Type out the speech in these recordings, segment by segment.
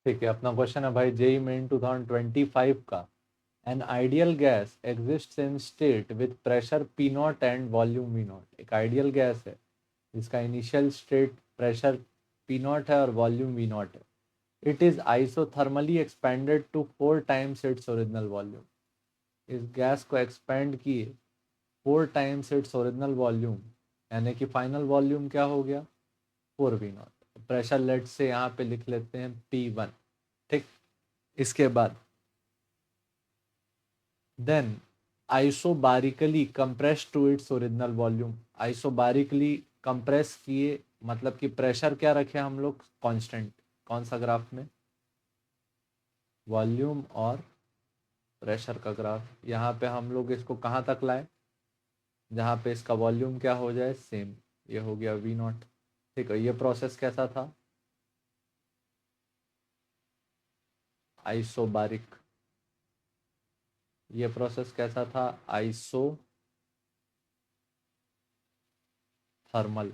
ठीक है, अपना क्वेश्चन है भाई जेई मेन 2025 का। An ideal gas exist in state with pressure P not and volume V not. एक आइडियल गैस है जिसका initial state pressure P not है और वॉल्यूम वी नॉट है। It is isothermally expanded to 4 times its original volume. इस gas को expand किए 4 times its original volume, यानी कि फाइनल वॉल्यूम क्या हो गया 4v0। प्रेशर लेट से यहाँ पे लिख लेते हैं P1। ठीक, इसके बाद then isobarically compress to its original volume. Isobarically compress किए मतलब कि प्रेशर क्या रखे हम लोग कांस्टेंट। कौन सा ग्राफ में, वॉल्यूम और प्रेशर का ग्राफ। यहाँ पे हम लोग इसको कहाँ तक लाए, जहाँ पे इसका वॉल्यूम क्या हो जाए सेम, ये हो गया V0। ठीक है, ये प्रोसेस कैसा था, आइसोबारिक। ये प्रोसेस कैसा था, isothermal.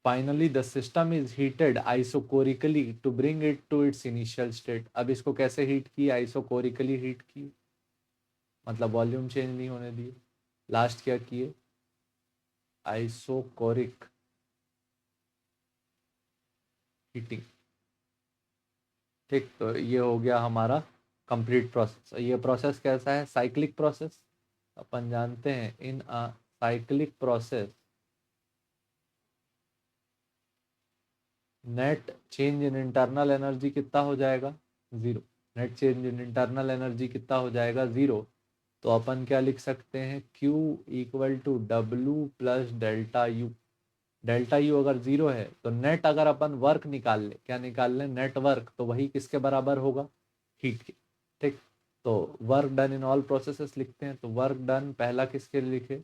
Finally the system is heated isochorically to bring it to its initial state. अब इसको कैसे हीट की, आइसोकोरिकली हीट की, मतलब वॉल्यूम चेंज नहीं होने दिए। लास्ट क्या किए, आइसोकोरिक हीटिंग। ठीक, तो ये हो गया हमारा कंप्लीट प्रोसेस। ये प्रोसेस कैसा है, साइक्लिक प्रोसेस। अपन जानते हैं in a cyclic process net change in internal energy कितना हो जाएगा, zero. Net change in internal energy कितना हो जाएगा, ज़ीरो। तो अपन क्या लिख सकते हैं, Q equal to W plus delta U. Delta U अगर ज़ीरो है तो नेट, अगर अपन वर्क निकाल ले, क्या निकाल लें, नेट वर्क, तो वही किसके बराबर होगा, हीट के। ठीक, तो work done in all processes लिखते हैं। तो वर्क डन पहला किसके लिए लिखे,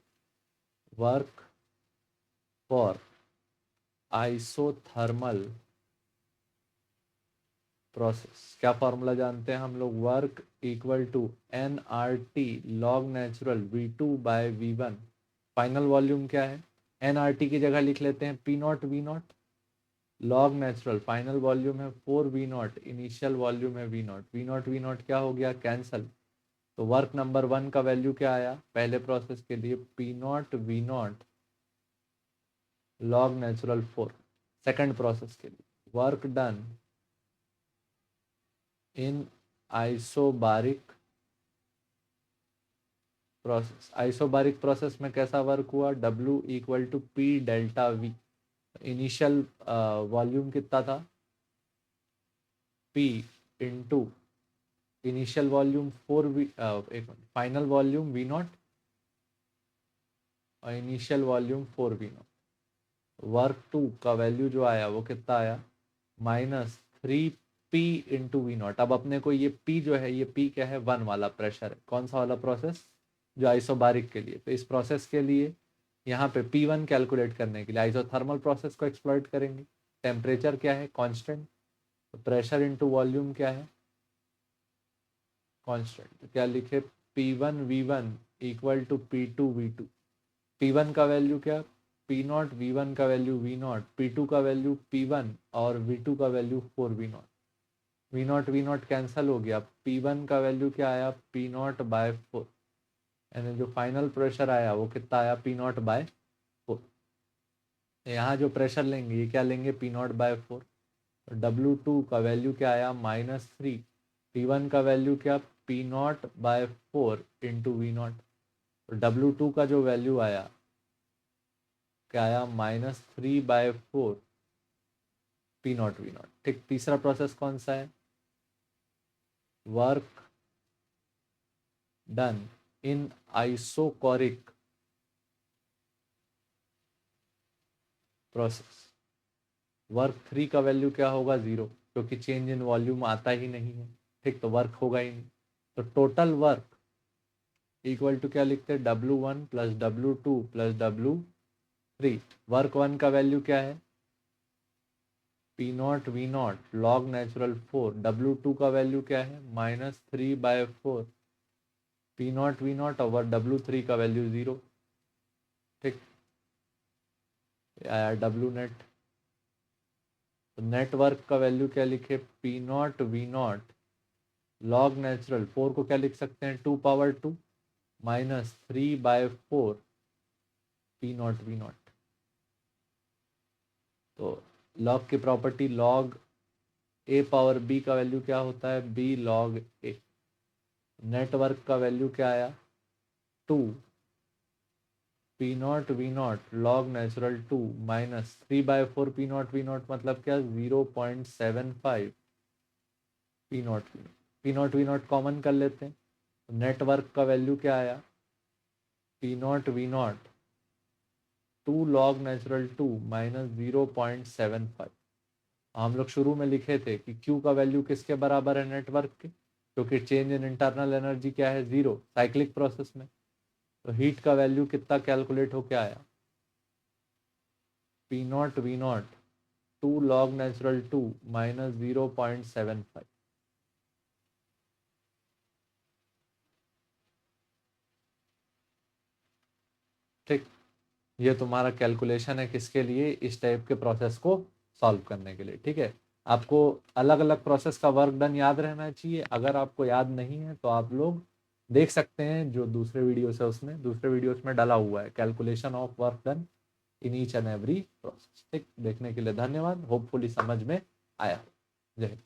वर्क फॉर आइसोथर्मल प्रोसेस। क्या फॉर्मूला जानते हैं हम लोग, work equal to NRT log natural V2/V1। Final volume क्या है, NRT की जगह लिख लेते हैं P0V0। Log natural final volume है 4v0, इनिशियल वॉल्यूम है V0। V0 क्या हो गया, कैंसल। तो वर्क नंबर 1 का वैल्यू क्या आया पहले प्रोसेस के लिए, P0V0 log natural 4। Second process के लिए work done in isobaric process. Isobaric process में कैसा वर्क हुआ, W equal to P delta V। Initial volume कितना था, P into initial volume 4v, एक फाइनल वॉल्यूम V0 और इनिशियल वॉल्यूम 4v0। वर्क 2 का वैल्यू जो आया वो कितना आया, -3P इंटू V0। अब अपने को ये P जो है, ये P क्या है, 1 वाला प्रेशर है। कौन सा वाला प्रोसेस, जो आइसोबारिक के लिए। तो इस प्रोसेस के लिए यहाँ पे P1 कैलकुलेट करने के लिए आइसोथर्मल प्रोसेस को एक्सप्लॉइट करेंगे। टेम्परेचर क्या है, कांस्टेंट। तो प्रेशर इनटू वॉल्यूम क्या है, कांस्टेंट। तो क्या लिखे, P1V1 equal to P2V2। P1 का वैल्यू क्या, P0, V1 का वैल्यू V0, P2 का वैल्यू P1 और V2 का वैल्यू 4V0। V0 कैंसिल हो गया, P1 का वैल्यू क्या आया, P0/4। यानी जो फाइनल प्रेशर आया वो कितना आया, P0/4। यहाँ जो प्रेशर लेंगे ये क्या लेंगे, P0/4। W2 का वैल्यू क्या आया, -3। P1 का वैल्यू क्या, P0/4 इंटू V0। W2 का जो वैल्यू आया क्या आया, -3/4 P0V0। ठीक, तीसरा प्रोसेस कौन सा है, work done in isochoric process. Work 3 का वैल्यू क्या होगा, 0, क्योंकि चेंज इन वॉल्यूम आता ही नहीं है। ठीक, तो वर्क होगा ही नहीं। तो टोटल वर्क इक्वल टू क्या लिखते हैं, W1 plus W2 plus W3। Work 1 का वैल्यू क्या है, P0V0 लॉग नेचुरल 4। W2 का वैल्यू क्या है, -3/4 P0V0 ओवर W3 का वैल्यू 0। ठीक, आया W नेट। तो नेटवर्क का वैल्यू क्या लिखे, P not V not log natural 4 को क्या लिख सकते हैं 2 power 2 minus 3/4 P not V not. तो लॉग की property log A power B का वैल्यू क्या होता है, बी लॉग ए। नेटवर्क का वैल्यू क्या आया 2 P not V not log natural 2 minus 3/4 P not V not मतलब क्या 0.75 P not V not. P not V not common कर लेते हैं, नेटवर्क का वैल्यू क्या आया P not V not 2 log natural 2 minus 0.75। हम लोग शुरू में लिखे थे कि Q का वैल्यू किसके बराबर है नेटवर्क के, क्योंकि चेंज इन इंटरनल एनर्जी क्या है 0 साइक्लिक प्रोसेस में। तो हीट का वैल्यू कितना कैलकुलेट होके आया P not V not 2 log natural 2 minus 0.75। ठीक, ये तुम्हारा कैलकुलेशन है किसके लिए, इस टाइप के प्रोसेस को सॉल्व करने के लिए। ठीक है, आपको अलग अलग प्रोसेस का वर्क डन याद रहना चाहिए। अगर आपको याद नहीं है तो आप लोग देख सकते हैं जो दूसरे वीडियोस है, उसमें दूसरे वीडियोस में डाला हुआ है calculation of work done in each and every process. ठीक, देखने के लिए धन्यवाद, होपफुली समझ में आया। जय हिंद।